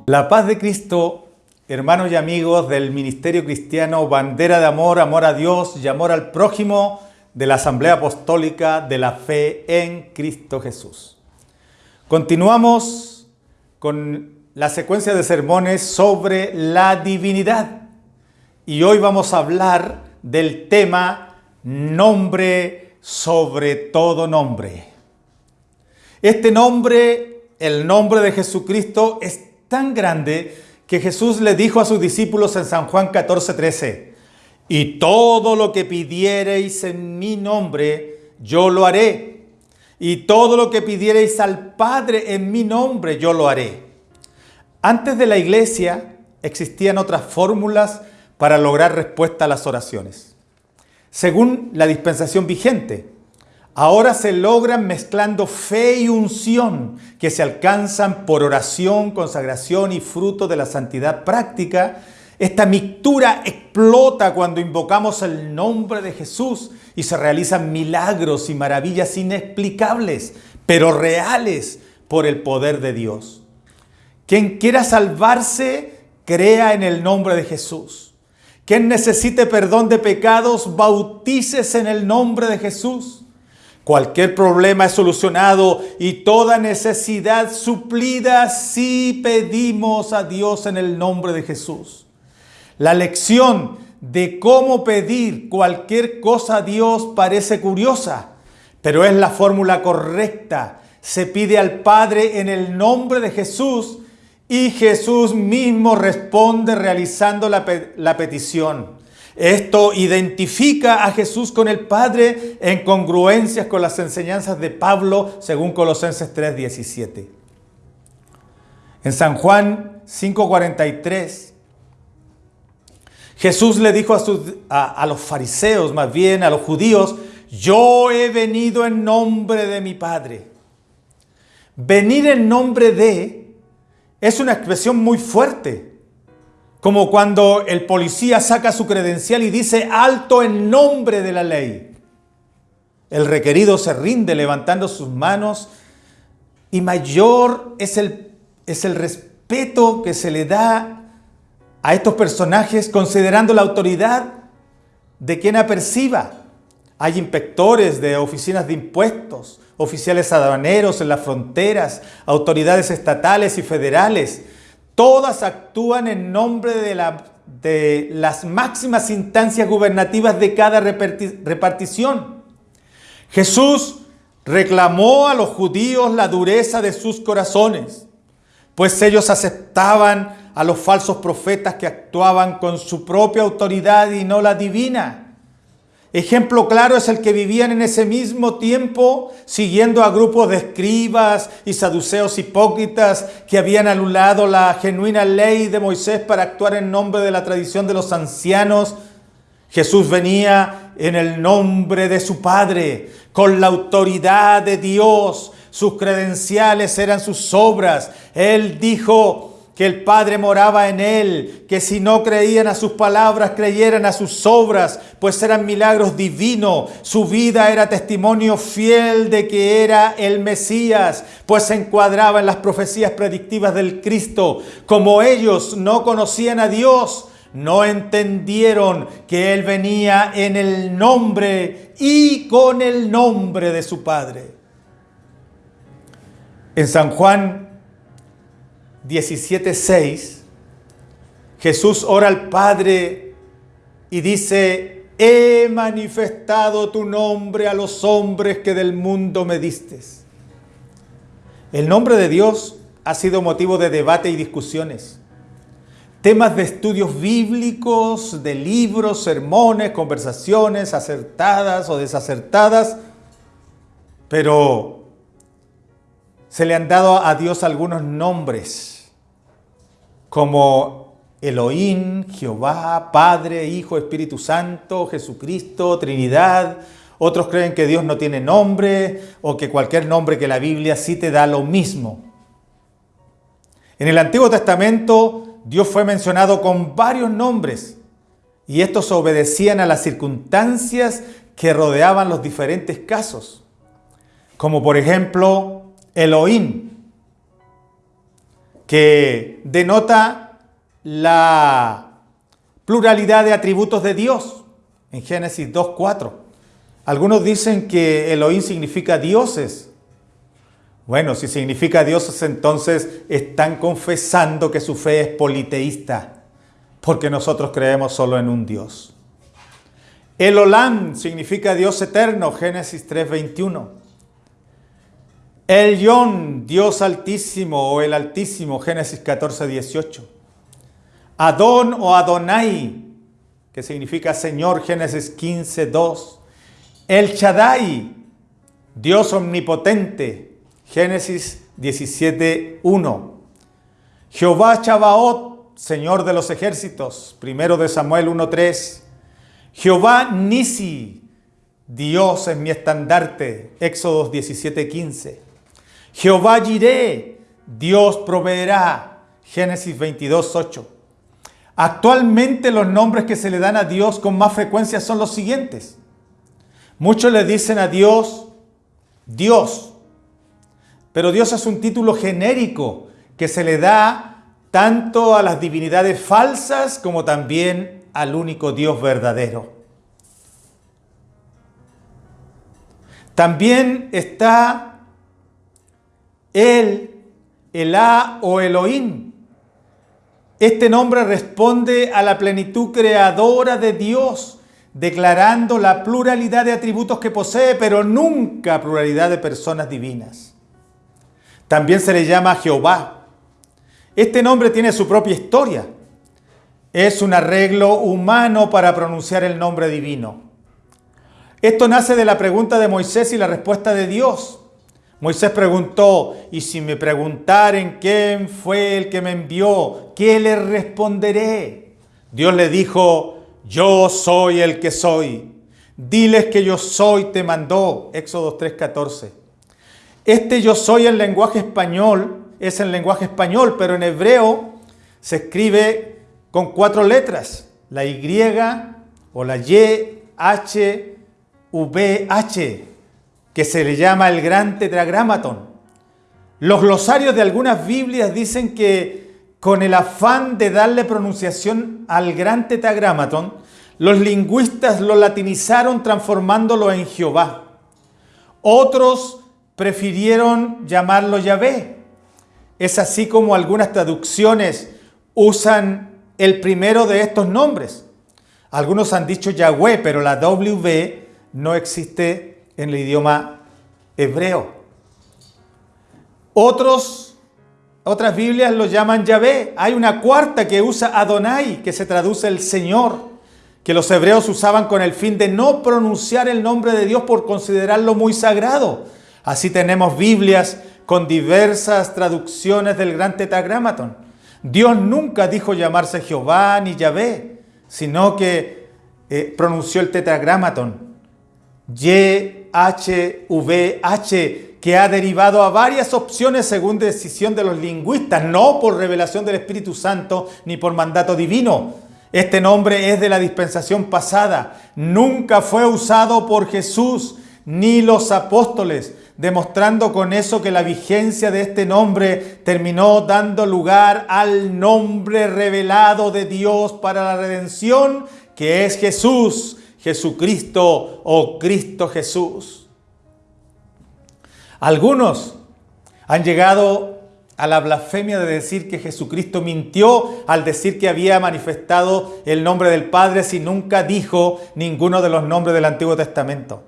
La paz de Cristo, hermanos y amigos del Ministerio Cristiano Bandera de Amor, Amor a Dios y Amor al Prójimo de la Asamblea Apostólica de la Fe en Cristo Jesús. Continuamos con la secuencia de sermones sobre la divinidad y hoy vamos a hablar del tema nombre sobre todo nombre. Este nombre, el nombre de Jesucristo, es tan grande que Jesús le dijo a sus discípulos en San Juan 14:13: y todo lo que pidiereis en mi nombre, yo lo haré. Y todo lo que pidiereis al Padre en mi nombre, yo lo haré. Antes de la iglesia existían otras fórmulas para lograr respuesta a las oraciones. Según la dispensación vigente, ahora se logran mezclando fe y unción que se alcanzan por oración, consagración y fruto de la santidad práctica. Esta mixtura explota cuando invocamos el nombre de Jesús y se realizan milagros y maravillas inexplicables, pero reales por el poder de Dios. Quien quiera salvarse, crea en el nombre de Jesús. Quien necesite perdón de pecados, bautícese en el nombre de Jesús. Cualquier problema es solucionado y toda necesidad suplida si pedimos a Dios en el nombre de Jesús. La lección de cómo pedir cualquier cosa a Dios parece curiosa, pero es la fórmula correcta. Se pide al Padre en el nombre de Jesús y Jesús mismo responde realizando la petición. Esto identifica a Jesús con el Padre en congruencias con las enseñanzas de Pablo, según Colosenses 3:17. En San Juan 5:43, Jesús le dijo a los fariseos, más bien a los judíos: yo he venido en nombre de mi Padre. Venir en nombre de es una expresión muy fuerte. Como cuando el policía saca su credencial y dice alto en nombre de la ley. El requerido se rinde levantando sus manos y mayor es el respeto que se le da a estos personajes considerando la autoridad de quien aperciba. Hay inspectores de oficinas de impuestos, oficiales aduaneros en las fronteras, autoridades estatales y federales. Todas actúan en nombre de las máximas instancias gubernativas de cada repartición. Jesús reclamó a los judíos la dureza de sus corazones, pues ellos aceptaban a los falsos profetas que actuaban con su propia autoridad y no la divina. Ejemplo claro es el que vivían en ese mismo tiempo siguiendo a grupos de escribas y saduceos hipócritas que habían anulado la genuina ley de Moisés para actuar en nombre de la tradición de los ancianos. Jesús venía en el nombre de su Padre, con la autoridad de Dios. Sus credenciales eran sus obras. Él dijo que el Padre moraba en él, que si no creían a sus palabras, creyeran a sus obras, pues eran milagros divinos. Su vida era testimonio fiel de que era el Mesías, pues se encuadraba en las profecías predictivas del Cristo. Como ellos no conocían a Dios, no entendieron que Él venía en el nombre y con el nombre de su Padre. En San Juan 17:6, Jesús ora al Padre y dice: he manifestado tu nombre a los hombres que del mundo me diste. El nombre de Dios ha sido motivo de debate y discusiones. Temas de estudios bíblicos, de libros, sermones, conversaciones acertadas o desacertadas, pero se le han dado a Dios algunos nombres como Elohim, Jehová, Padre, Hijo, Espíritu Santo, Jesucristo, Trinidad. Otros creen que Dios no tiene nombre o que cualquier nombre que la Biblia cite da lo mismo. En el Antiguo Testamento, Dios fue mencionado con varios nombres y estos obedecían a las circunstancias que rodeaban los diferentes casos, como por ejemplo Elohim, que denota la pluralidad de atributos de Dios en Génesis 2:4. Algunos dicen que Elohim significa dioses. Bueno, si significa dioses, entonces están confesando que su fe es politeísta, porque nosotros creemos solo en un Dios. El Olam significa Dios eterno, Génesis 3:21. El Yon, Dios altísimo o el altísimo, Génesis 14:18. Adón o Adonai, que significa Señor, Génesis 15:2. El Shaddai, Dios omnipotente, Génesis 17:1. Jehová Chabaot, Señor de los ejércitos, 1 de Samuel 1:3. Jehová Nisi, Dios es mi estandarte, Éxodo 17:15. Jehová Jireh, Dios proveerá, Génesis 22:8. Actualmente los nombres que se le dan a Dios con más frecuencia son los siguientes. Muchos le dicen a Dios, Dios. Pero Dios es un título genérico que se le da tanto a las divinidades falsas como también al único Dios verdadero. También está Elá o Elohim. Este nombre responde a la plenitud creadora de Dios, declarando la pluralidad de atributos que posee, pero nunca pluralidad de personas divinas. También se le llama Jehová. Este nombre tiene su propia historia. Es un arreglo humano para pronunciar el nombre divino. Esto nace de la pregunta de Moisés y la respuesta de Dios. Moisés preguntó, y si me preguntaren quién fue el que me envió, ¿qué le responderé? Dios le dijo, yo soy el que soy. Diles que yo soy te mandó. Éxodo 3:14. Este yo soy en lenguaje español, es en lenguaje español, pero en hebreo se escribe con 4 letras. La Y o la Y, H, V, H, que se le llama el gran tetragramatón. Los glosarios de algunas Biblias dicen que con el afán de darle pronunciación al gran tetragramatón, los lingüistas lo latinizaron transformándolo en Jehová. Otros prefirieron llamarlo Yahvé. Es así como algunas traducciones usan el primero de estos nombres. Algunos han dicho Yahweh, pero la W no existe en el idioma hebreo. Otras Biblias lo llaman Yahvé. Hay una cuarta que usa Adonai, que se traduce el Señor, que los hebreos usaban con el fin de no pronunciar el nombre de Dios por considerarlo muy sagrado. Así tenemos Biblias con diversas traducciones del gran tetragramatón. Dios nunca dijo llamarse Jehová ni Yahvé, sino que pronunció el tetragramatón. YHVH, que ha derivado a varias opciones según decisión de los lingüistas, no por revelación del Espíritu Santo ni por mandato divino. Este nombre es de la dispensación pasada, nunca fue usado por Jesús ni los apóstoles, demostrando con eso que la vigencia de este nombre terminó dando lugar al nombre revelado de Dios para la redención, que es Jesús, Jesucristo o Cristo Jesús. Algunos han llegado a la blasfemia de decir que Jesucristo mintió al decir que había manifestado el nombre del Padre si nunca dijo ninguno de los nombres del Antiguo Testamento.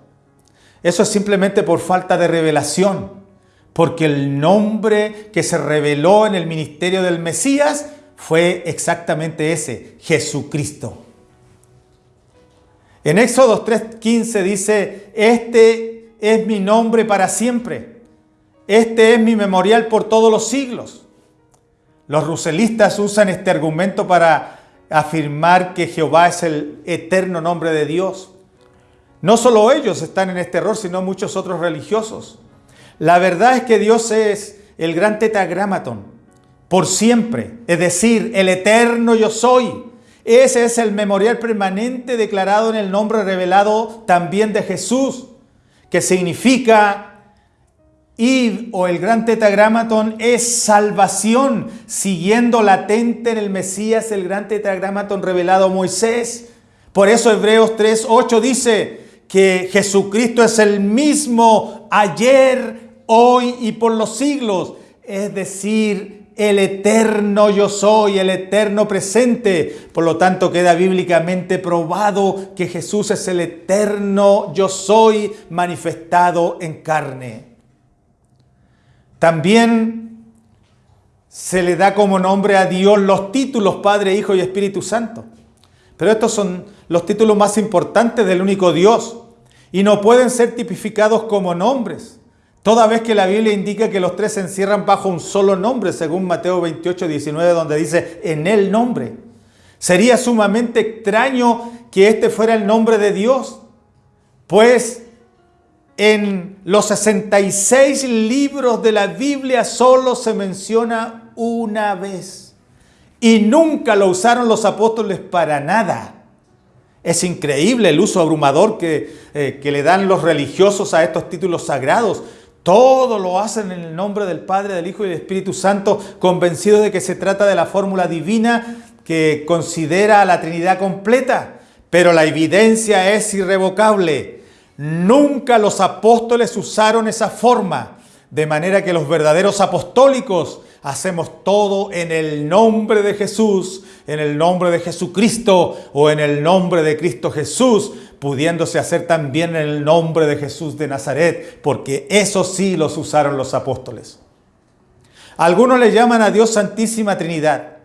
Eso es simplemente por falta de revelación, porque el nombre que se reveló en el ministerio del Mesías fue exactamente ese, Jesucristo. En Éxodo 3:15 dice, este es mi nombre para siempre. Este es mi memorial por todos los siglos. Los ruselistas usan este argumento para afirmar que Jehová es el eterno nombre de Dios. No solo ellos están en este error, sino muchos otros religiosos. La verdad es que Dios es el gran tetragramatón. por siempre, es decir, el eterno yo soy. Ese es el memorial permanente declarado en el nombre revelado también de Jesús, que significa Id o el gran tetragrámaton es salvación, siguiendo latente en el Mesías el gran tetragrámaton revelado a Moisés. Por eso Hebreos 3:8 dice que Jesucristo es el mismo ayer, hoy y por los siglos. Es decir, el eterno yo soy, el eterno presente. Por lo tanto, queda bíblicamente probado que Jesús es el eterno yo soy manifestado en carne. También se le da como nombre a Dios los títulos Padre, Hijo y Espíritu Santo. Pero estos son los títulos más importantes del único Dios y no pueden ser tipificados como nombres, toda vez que la Biblia indica que los tres se encierran bajo un solo nombre, según Mateo 28:19, donde dice en el nombre. Sería sumamente extraño que este fuera el nombre de Dios, pues en los 66 libros de la Biblia solo se menciona una vez y nunca lo usaron los apóstoles para nada. Es increíble el uso abrumador que le dan los religiosos a estos títulos sagrados. Todo lo hacen en el nombre del Padre, del Hijo y del Espíritu Santo, convencidos de que se trata de la fórmula divina que considera a la Trinidad completa. Pero la evidencia es irrevocable. Nunca los apóstoles usaron esa forma, de manera que los verdaderos apostólicos hacemos todo en el nombre de Jesús, en el nombre de Jesucristo o en el nombre de Cristo Jesús, pudiéndose hacer también en el nombre de Jesús de Nazaret, porque eso sí los usaron los apóstoles. Algunos le llaman a Dios Santísima Trinidad,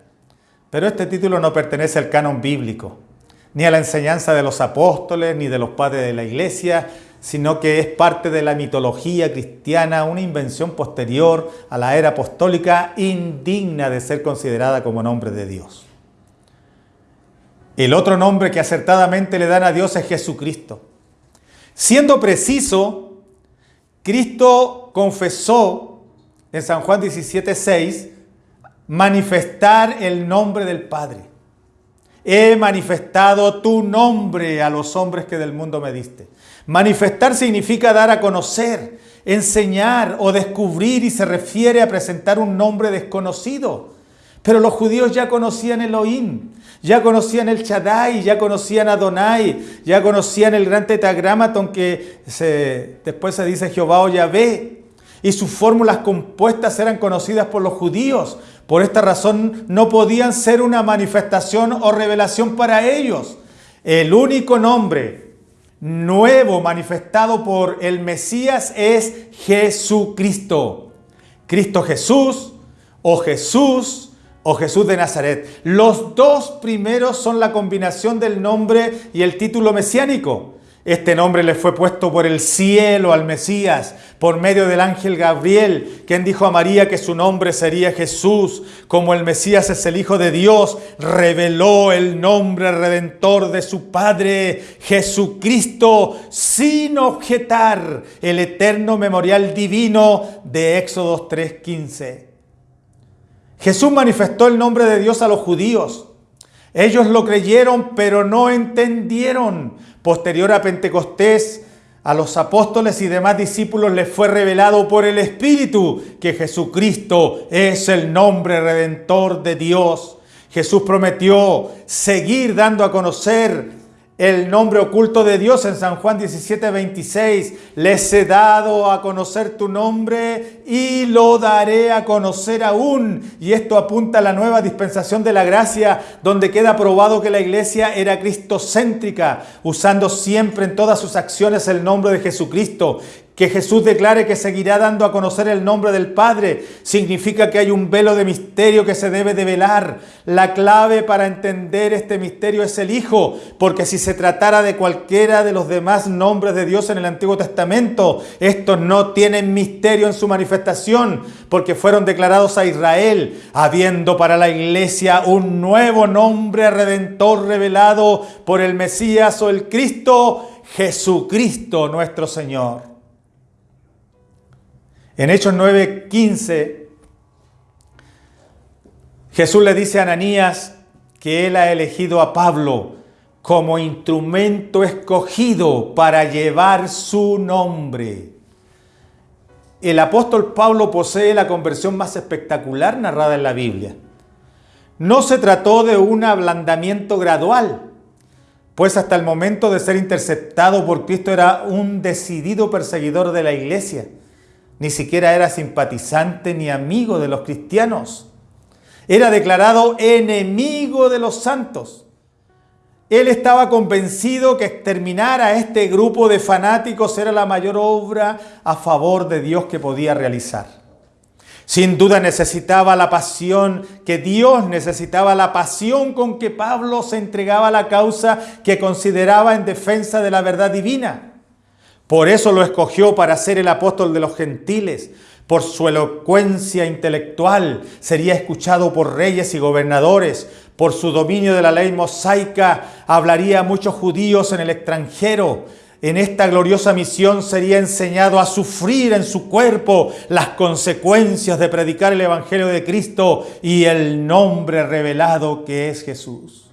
pero este título no pertenece al canon bíblico, ni a la enseñanza de los apóstoles, ni de los padres de la iglesia, sino que es parte de la mitología cristiana, una invención posterior a la era apostólica, indigna de ser considerada como nombre de Dios. El otro nombre que acertadamente le dan a Dios es Jesucristo. Siendo preciso, Cristo confesó en San Juan 17:6 manifestar el nombre del Padre. He manifestado tu nombre a los hombres que del mundo me diste. Manifestar significa dar a conocer, enseñar o descubrir, y se refiere a presentar un nombre desconocido. Pero los judíos ya conocían Elohim, ya conocían el Shaddai, ya conocían Adonai, ya conocían el gran tetragrámaton que después se dice Jehová o Yahvé. Y sus fórmulas compuestas eran conocidas por los judíos. Por esta razón no podían ser una manifestación o revelación para ellos. El único nombre nuevo manifestado por el Mesías es Jesucristo. Cristo Jesús o Jesús de Nazaret. Los dos primeros son la combinación del nombre y el título mesiánico. Este nombre le fue puesto por el cielo al Mesías, por medio del ángel Gabriel, quien dijo a María que su nombre sería Jesús. Como el Mesías es el Hijo de Dios, reveló el nombre redentor de su Padre, Jesucristo, sin objetar el eterno memorial divino de Éxodo 3:15. Jesús manifestó el nombre de Dios a los judíos. Ellos lo creyeron, pero no entendieron. Posterior a Pentecostés, a los apóstoles y demás discípulos les fue revelado por el Espíritu que Jesucristo es el nombre redentor de Dios. Jesús prometió seguir dando a conocer el nombre oculto de Dios en San Juan 17:26. Les he dado a conocer tu nombre y lo daré a conocer aún. Y esto apunta a la nueva dispensación de la gracia, donde queda probado que la iglesia era cristocéntrica, usando siempre en todas sus acciones el nombre de Jesucristo. Que Jesús declare que seguirá dando a conocer el nombre del Padre significa que hay un velo de misterio que se debe develar. La clave para entender este misterio es el Hijo, porque si se tratara de cualquiera de los demás nombres de Dios en el Antiguo Testamento, estos no tienen misterio en su manifestación, porque fueron declarados a Israel, habiendo para la iglesia un nuevo nombre redentor revelado por el Mesías o el Cristo, Jesucristo nuestro Señor. En Hechos 9:15 Jesús le dice a Ananías que él ha elegido a Pablo como instrumento escogido para llevar su nombre. El apóstol Pablo posee la conversión más espectacular narrada en la Biblia. No se trató de un ablandamiento gradual, pues hasta el momento de ser interceptado por Cristo era un decidido perseguidor de la iglesia. Ni siquiera era simpatizante ni amigo de los cristianos. Era declarado enemigo de los santos. Él estaba convencido que exterminar a este grupo de fanáticos era la mayor obra a favor de Dios que podía realizar. Sin duda necesitaba la pasión, que Dios necesitaba la pasión con que Pablo se entregaba a la causa que consideraba en defensa de la verdad divina. Por eso lo escogió para ser el apóstol de los gentiles. Por su elocuencia intelectual sería escuchado por reyes y gobernadores. Por su dominio de la ley mosaica hablaría a muchos judíos en el extranjero. En esta gloriosa misión sería enseñado a sufrir en su cuerpo las consecuencias de predicar el evangelio de Cristo y el nombre revelado que es Jesús.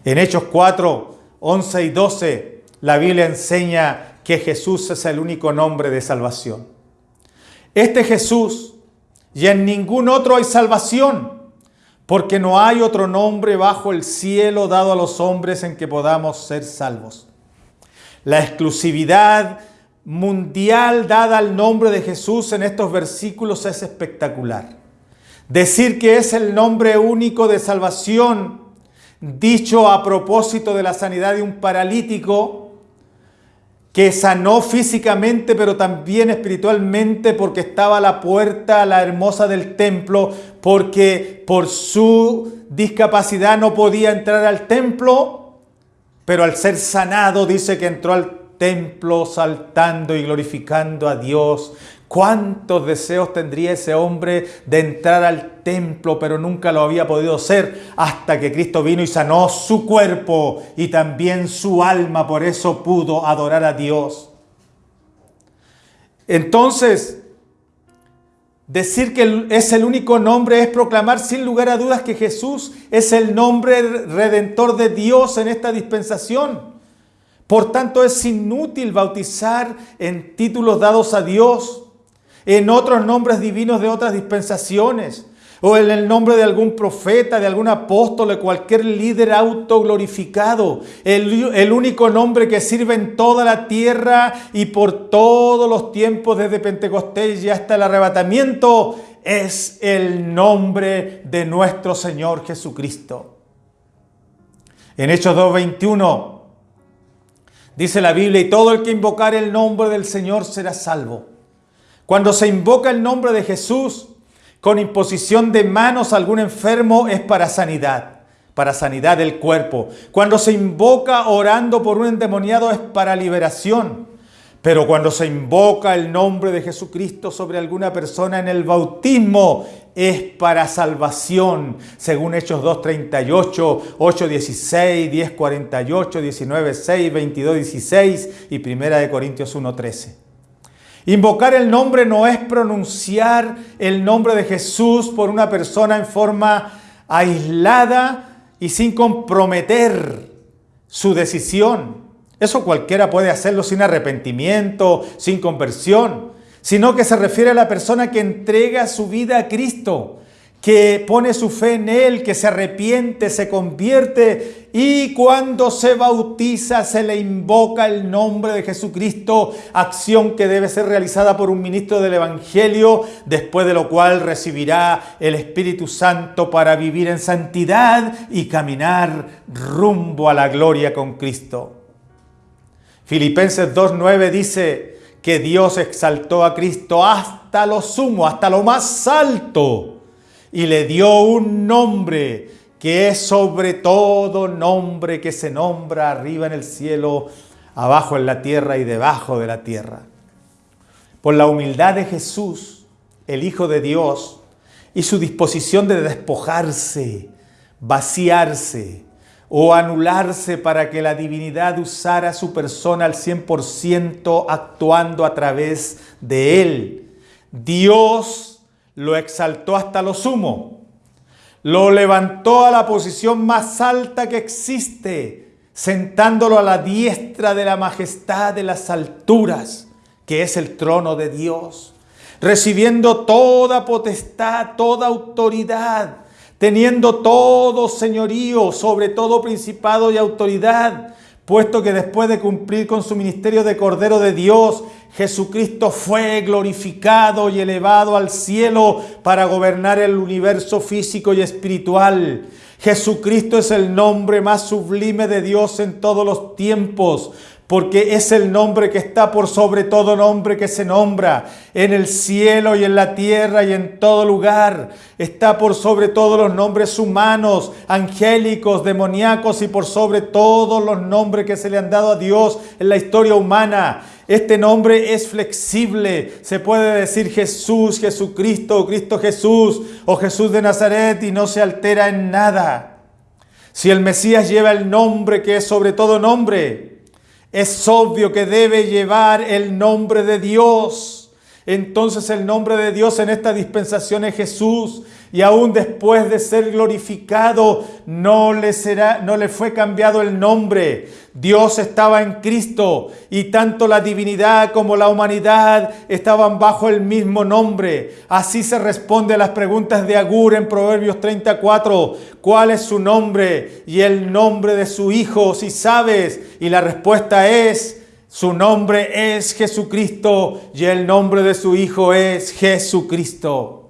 En Hechos 4, 11 y 12, la Biblia enseña que Jesús es el único nombre de salvación. Este Jesús, y en ningún otro hay salvación, porque no hay otro nombre bajo el cielo dado a los hombres en que podamos ser salvos. La exclusividad mundial dada al nombre de Jesús en estos versículos es espectacular. Decir que es el nombre único de salvación, dicho a propósito de la sanidad de un paralítico, que sanó físicamente pero también espiritualmente porque estaba a la puerta, la hermosa del templo, porque por su discapacidad no podía entrar al templo, pero al ser sanado dice que entró al templo saltando y glorificando a Dios. ¿Cuántos deseos tendría ese hombre de entrar al templo, pero nunca lo había podido hacer hasta que Cristo vino y sanó su cuerpo y también su alma? Por eso pudo adorar a Dios. Entonces, decir que es el único nombre es proclamar sin lugar a dudas que Jesús es el nombre redentor de Dios en esta dispensación. Por tanto, es inútil bautizar en títulos dados a Dios, en otros nombres divinos de otras dispensaciones, o en el nombre de algún profeta, de algún apóstol, de cualquier líder autoglorificado. El único nombre que sirve en toda la tierra y por todos los tiempos desde Pentecostés y hasta el arrebatamiento es el nombre de nuestro Señor Jesucristo. En Hechos 2:21 dice la Biblia: y todo el que invocare el nombre del Señor será salvo. Cuando se invoca el nombre de Jesús con imposición de manos a algún enfermo es para sanidad del cuerpo. Cuando se invoca orando por un endemoniado es para liberación. Pero cuando se invoca el nombre de Jesucristo sobre alguna persona en el bautismo es para salvación, según Hechos 2:38, 8:16, 10:48, 19:6, 22:16 y 1 Corintios 1:13. Invocar el nombre no es pronunciar el nombre de Jesús por una persona en forma aislada y sin comprometer su decisión. Eso cualquiera puede hacerlo sin arrepentimiento, sin conversión, sino que se refiere a la persona que entrega su vida a Cristo, que pone su fe en Él, que se arrepiente, se convierte y cuando se bautiza se le invoca el nombre de Jesucristo, acción que debe ser realizada por un ministro del Evangelio, después de lo cual recibirá el Espíritu Santo para vivir en santidad y caminar rumbo a la gloria con Cristo. Filipenses 2:9 dice que Dios exaltó a Cristo hasta lo sumo, hasta lo más alto, y le dio un nombre que es sobre todo nombre que se nombra arriba en el cielo, abajo en la tierra y debajo de la tierra. Por la humildad de Jesús, el Hijo de Dios, y su disposición de despojarse, vaciarse o anularse para que la divinidad usara su persona al 100% actuando a través de él, Dios lo exaltó hasta lo sumo, lo levantó a la posición más alta que existe, sentándolo a la diestra de la majestad de las alturas, que es el trono de Dios, recibiendo toda potestad, toda autoridad, teniendo todo señorío sobre todo principado y autoridad, puesto que después de cumplir con su ministerio de Cordero de Dios, Jesucristo fue glorificado y elevado al cielo para gobernar el universo físico y espiritual. Jesucristo es el nombre más sublime de Dios en todos los tiempos, porque es el nombre que está por sobre todo nombre que se nombra, en el cielo y en la tierra y en todo lugar. Está por sobre todos los nombres humanos, angélicos, demoníacos y por sobre todos los nombres que se le han dado a Dios en la historia humana. Este nombre es flexible. Se puede decir Jesús, Jesucristo, Cristo Jesús o Jesús de Nazaret y no se altera en nada. Si el Mesías lleva el nombre que es sobre todo nombre, es obvio que debe llevar el nombre de Dios. Entonces el nombre de Dios en esta dispensación es Jesús. Y aún después de ser glorificado, no le fue cambiado el nombre. Dios estaba en Cristo y tanto la divinidad como la humanidad estaban bajo el mismo nombre. Así se responde a las preguntas de Agur en Proverbios 34. ¿Cuál es su nombre y el nombre de su hijo, si sabes? Y la respuesta es: su nombre es Jesucristo y el nombre de su hijo es Jesucristo.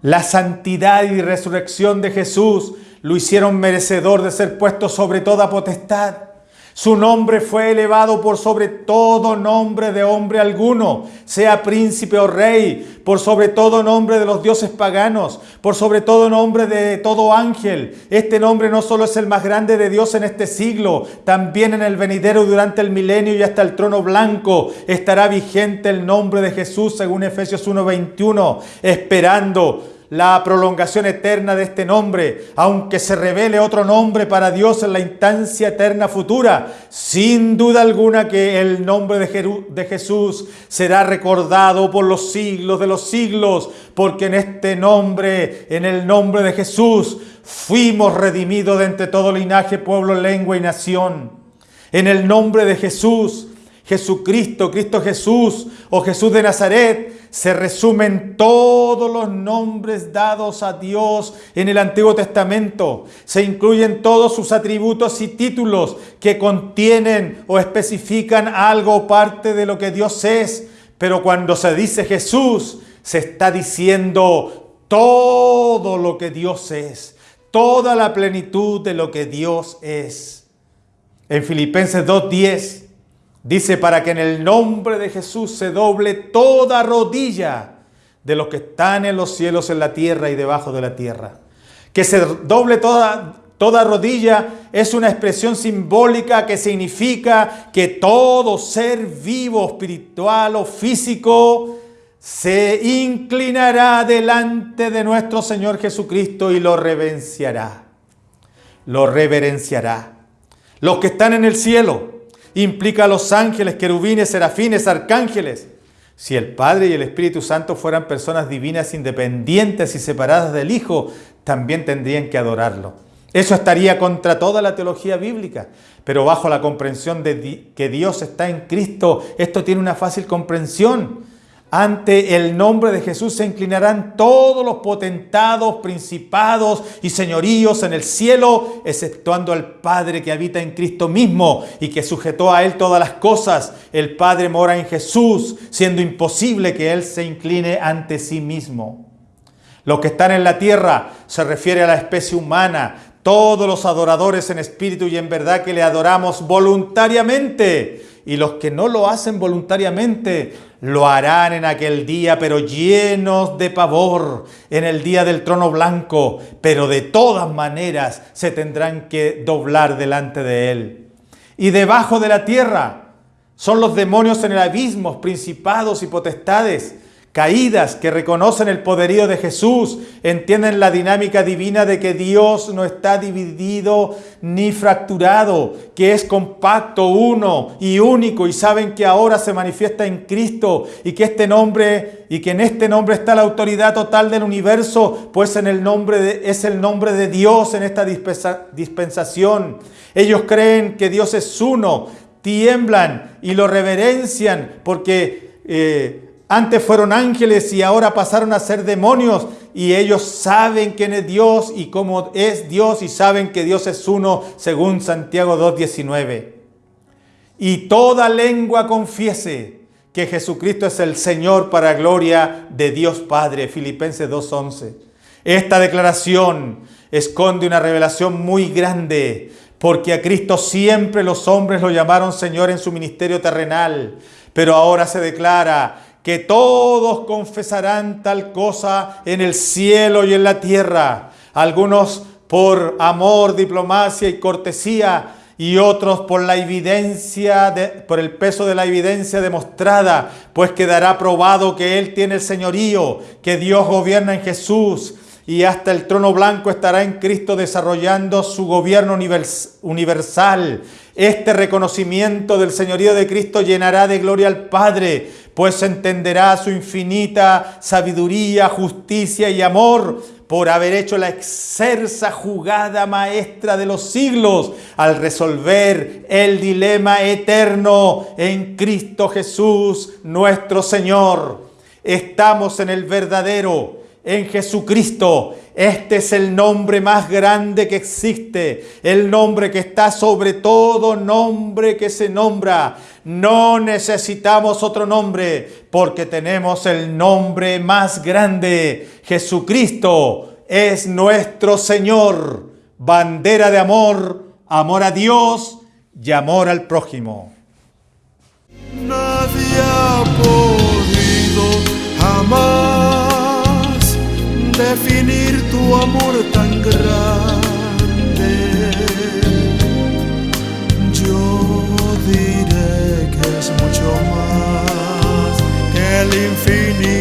La santidad y resurrección de Jesús lo hicieron merecedor de ser puesto sobre toda potestad. Su nombre fue elevado por sobre todo nombre de hombre alguno, sea príncipe o rey, por sobre todo nombre de los dioses paganos, por sobre todo nombre de todo ángel. Este nombre no solo es el más grande de Dios en este siglo, también en el venidero durante el milenio y hasta el trono blanco estará vigente el nombre de Jesús, según Efesios 1:21, esperando la prolongación eterna de este nombre, aunque se revele otro nombre para Dios en la instancia eterna futura. Sin duda alguna que el nombre de Jesús será recordado por los siglos de los siglos, porque en este nombre, en el nombre de Jesús, fuimos redimidos de entre todo linaje, pueblo, lengua y nación. En el nombre de Jesús, Jesucristo, Cristo Jesús o Jesús de Nazaret, se resumen todos los nombres dados a Dios en el Antiguo Testamento. Se incluyen todos sus atributos y títulos que contienen o especifican algo o parte de lo que Dios es. Pero cuando se dice Jesús, se está diciendo todo lo que Dios es, toda la plenitud de lo que Dios es. En Filipenses 2:10 dice: para que en el nombre de Jesús se doble toda rodilla de los que están en los cielos, en la tierra y debajo de la tierra. Que se doble toda rodilla es una expresión simbólica que significa que todo ser vivo, espiritual o físico, se inclinará delante de nuestro Señor Jesucristo y lo reverenciará. Lo reverenciará. Los que están en el cielo implica a los ángeles, querubines, serafines, arcángeles. Si el Padre y el Espíritu Santo fueran personas divinas independientes y separadas del Hijo, también tendrían que adorarlo. Eso estaría contra toda la teología bíblica, pero bajo la comprensión de que Dios está en Cristo, esto tiene una fácil comprensión. Ante el nombre de Jesús se inclinarán todos los potentados, principados y señoríos en el cielo, exceptuando al Padre que habita en Cristo mismo y que sujetó a Él todas las cosas. El Padre mora en Jesús, siendo imposible que Él se incline ante sí mismo. Los que están en la tierra se refiere a la especie humana, todos los adoradores en espíritu y en verdad que le adoramos voluntariamente. Y los que no lo hacen voluntariamente, lo harán en aquel día, pero llenos de pavor, en el día del trono blanco. Pero de todas maneras se tendrán que doblar delante de Él. Y debajo de la tierra son los demonios en el abismo, principados y potestades, caídas, que reconocen el poderío de Jesús, entienden la dinámica divina de que Dios no está dividido ni fracturado, que es compacto, uno y único, y saben que ahora se manifiesta en Cristo y que en este nombre está la autoridad total del universo, pues es el nombre de Dios en esta dispensación. Ellos creen que Dios es uno, tiemblan y lo reverencian porque antes fueron ángeles y ahora pasaron a ser demonios, y ellos saben quién es Dios y cómo es Dios, y saben que Dios es uno, según Santiago 2:19. Y toda lengua confiese que Jesucristo es el Señor, para gloria de Dios Padre. Filipenses 2:11. Esta declaración esconde una revelación muy grande, porque a Cristo siempre los hombres lo llamaron Señor en su ministerio terrenal, pero ahora se declara que todos confesarán tal cosa en el cielo y en la tierra, algunos por amor, diplomacia y cortesía, y otros por por el peso de la evidencia demostrada, pues quedará probado que Él tiene el señorío, que Dios gobierna en Jesús, y hasta el trono blanco estará en Cristo desarrollando su gobierno universal. Este reconocimiento del señorío de Cristo llenará de gloria al Padre, pues entenderá su infinita sabiduría, justicia y amor por haber hecho la excelsa jugada maestra de los siglos al resolver el dilema eterno en Cristo Jesús nuestro Señor. Estamos en el verdadero, en Jesucristo. Este es el nombre más grande que existe, el nombre que está sobre todo nombre que se nombra. No necesitamos otro nombre, porque tenemos el nombre más grande. Jesucristo es nuestro Señor, bandera de amor, amor a Dios y amor al prójimo. Nadie ha podido jamás definir tu amor tan grande. Yo diré que es mucho más que el infinito.